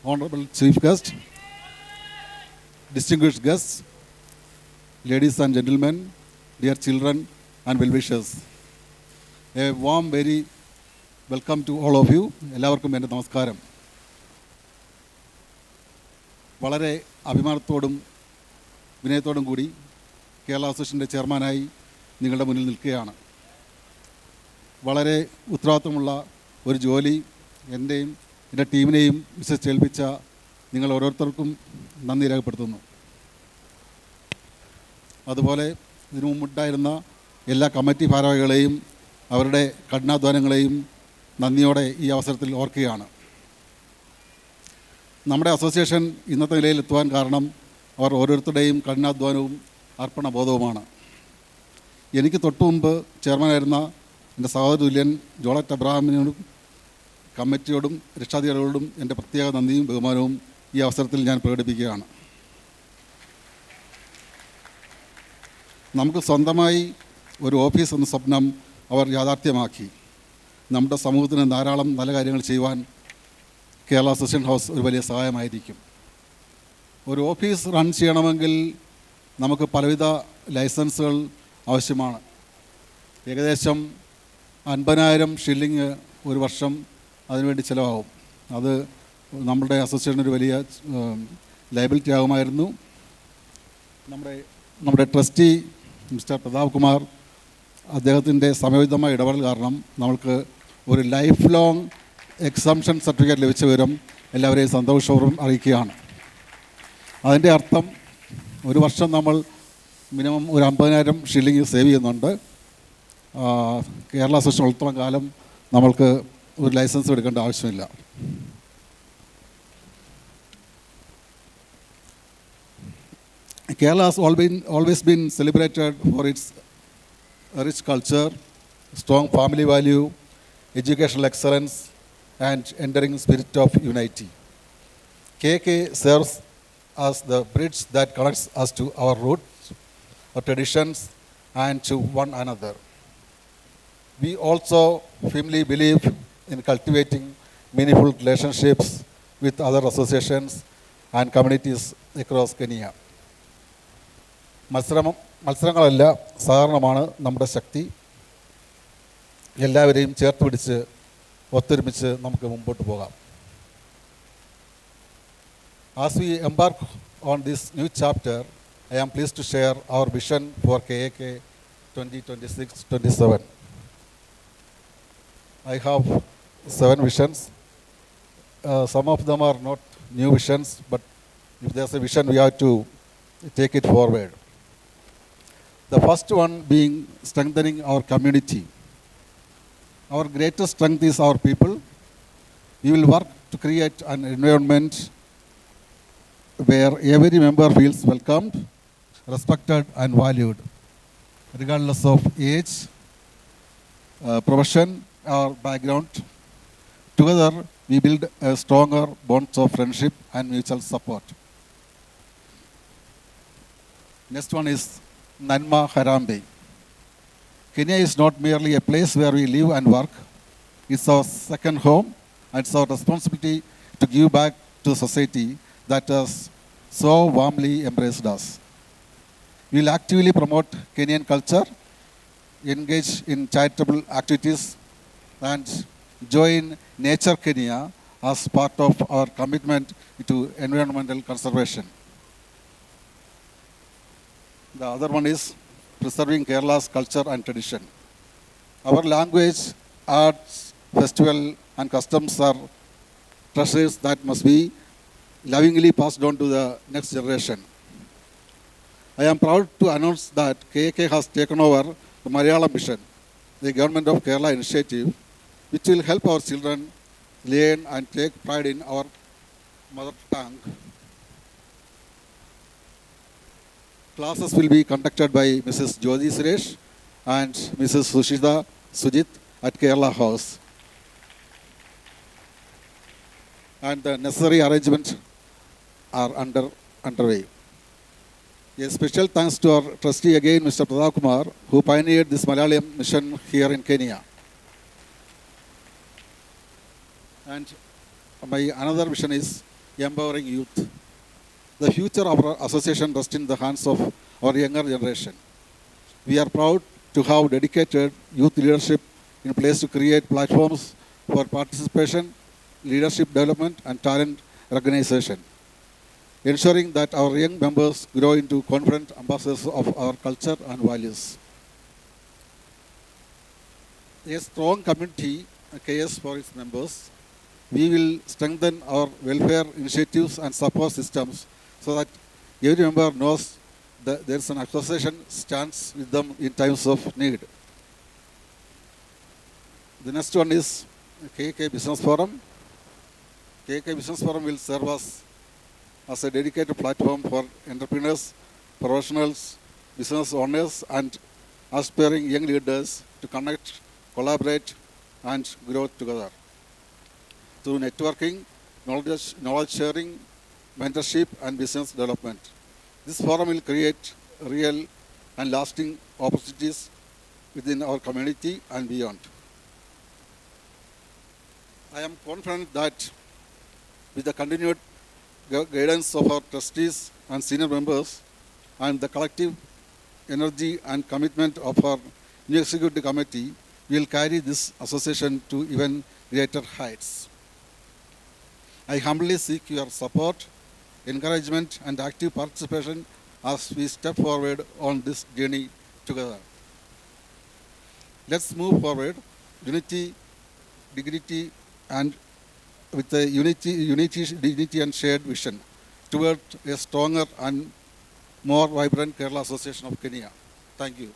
Honorable Chief Guest, distinguished guests, ladies and gentlemen, dear children and well-wishers. A warm, very welcome to all of you. എല്ലാവർക്കും എൻ്റെ നമസ്കാരം. വളരെ അഭിമാനത്തോടും വിനയത്തോടും കൂടി കേരള അസോസിയേഷൻ്റെ ചെയർമാനായി നിങ്ങളുടെ മുന്നിൽ നിൽക്കുകയാണ്. വളരെ ഉത്തരവാദിത്വമുള്ള ഒരു ജോലി എൻ്റെയും എൻ്റെ ടീമിനെയും വിശ്വസിച്ചേൽപ്പിച്ച നിങ്ങൾ ഓരോരുത്തർക്കും നന്ദി രേഖപ്പെടുത്തുന്നു. അതുപോലെ ഇതിനു മുമ്പുണ്ടായിരുന്ന എല്ലാ കമ്മിറ്റി ഭാരവാഹികളെയും അവരുടെ കഠിനാധ്വാനങ്ങളെയും നന്ദിയോടെ ഈ അവസരത്തിൽ ഓർക്കുകയാണ്. നമ്മുടെ അസോസിയേഷൻ ഇന്നത്തെ നിലയിലെത്തുവാൻ കാരണം അവർ ഓരോരുത്തരുടെയും കഠിനാധ്വാനവും അർപ്പണബോധവുമാണ്. എനിക്ക് തൊട്ടു മുമ്പ് ചെയർമാനായിരുന്ന എൻ്റെ സഹോദര തുല്യൻ ജോളറ്റ് അബ്രഹാമിനോടും കമ്മിറ്റിയോടും രക്ഷാധികാരികളോടും എൻ്റെ പ്രത്യേക നന്ദിയും ബഹുമാനവും ഈ അവസരത്തിൽ ഞാൻ പ്രകടിപ്പിക്കുകയാണ്. നമുക്ക് സ്വന്തമായി ഒരു ഓഫീസ് എന്ന സ്വപ്നം അവർ യാഥാർത്ഥ്യമാക്കി. നമ്മുടെ സമൂഹത്തിന് ധാരാളം നല്ല കാര്യങ്ങൾ ചെയ്യുവാൻ കേരള അസോസിയേഷൻ ഹൗസ് ഒരു വലിയ സഹായമായിരിക്കും. ഒരു ഓഫീസ് റൺ ചെയ്യണമെങ്കിൽ നമുക്ക് പലവിധ ലൈസൻസുകൾ ആവശ്യമാണ്. ഏകദേശം 50,000 ഷില്ലിങ് ഒരു വർഷം അതിനുവേണ്ടി ചിലവാകും. അത് നമ്മുടെ അസോസിയേഷനൊരു വലിയ ലയബിലിറ്റി ആകുമായിരുന്നു. നമ്മുടെ ട്രസ്റ്റി മിസ്റ്റർ പ്രതാപ് കുമാർ അദ്ദേഹത്തിൻ്റെ സമയോചിതമായ ഇടപെടൽ കാരണം നമ്മൾക്ക് ഒരു ലൈഫ് ലോങ് എക്സംഷൻ സർട്ടിഫിക്കറ്റ് ലഭിച്ച വിവരം എല്ലാവരെയും സന്തോഷപൂർവ്വം അറിയിക്കുകയാണ്. അതിൻ്റെ അർത്ഥം ഒരു വർഷം നമ്മൾ മിനിമം ഒരു 50,000 ഷില്ലിങ് സേവ് ചെയ്യുന്നുണ്ട്. കേരള അസോസിയേഷൻ ഉള്ളിടത്തോളം കാലം നമ്മൾക്ക് ഒരു ലൈസൻസ് എടുക്കേണ്ട ആവശ്യമില്ല. Kerala has always been celebrated for its rich culture, strong family value, educational excellence, and enduring spirit of unity. KK serves as the bridge that connects us to our roots, our traditions, and to one another. We also firmly believe in cultivating meaningful relationships with other associations and communities across Kenya. മത്സരങ്ങളല്ല, സഹകരണമാണ് നമ്മുടെ ശക്തി. എല്ലാവരെയും ചേർത്ത് പിടിച്ച് ഒത്തൊരുമിച്ച് നമുക്ക് മുമ്പോട്ട് പോകാം. As we embark on this new chapter, I am pleased to share our vision for KAK 2026-27. I have 7 visions. Some of them are not new visions, but if there's a vision, we have to take it forward. The first one being strengthening our community. Our greatest strength is our people. We will work to create an environment where every member feels welcomed, respected, and valued, regardless of age, profession, or background. Together, we build a stronger bonds of friendship and mutual support. Next one is Nanma Harambe. Kenya is not merely a place where we live and work. It's our second home, and it's our responsibility to give back to society that has so warmly embraced us. We will actively promote Kenyan culture, engage in charitable activities, and join Nature Kenya as part of our commitment to environmental conservation. The other one is preserving Kerala's culture and tradition. Our language, arts, festival, and customs are treasures that must be lovingly passed on to the next generation. I am proud to announce that KK has taken over the Malayalam Mission, the Government of Kerala initiative, which will help our children learn and take pride in our mother tongue. Classes will be conducted by Mrs. Jyoti Suresh and Mrs. Sushita Sujit at Kerala House. And the necessary arrangements are underway. A special thanks to our trustee again, Mr. Pradap Kumar, who pioneered this Malayalam mission here in Kenya. And my another vision is empowering youth. The future of our association rests in the hands of our younger generation. We are proud to have dedicated youth leadership in place to create platforms for participation, leadership development, and talent recognition, ensuring that our young members grow into confident ambassadors of our culture and values. A strong community cares for its members. We will strengthen our welfare initiatives and support systems so that every member knows that there is an association stands with them in times of need. The next one is KK Business Forum. KK Business Forum will serve us as a dedicated platform for entrepreneurs, professionals, business owners, and aspiring young leaders to connect, collaborate, and grow together. Through networking, knowledge sharing, mentorship, and business development. This forum will create real and lasting opportunities within our community and beyond. I am confident that with the continued guidance of our trustees and senior members and the collective energy and commitment of our new executive committee, we will carry this association to even greater heights. I humbly seek your support, encouragement, and active participation as we step forward on this journey together. Let's move forward, unity, dignity, and with a dignity and shared vision toward a stronger and more vibrant Kerala Association of Kenya. Thank you.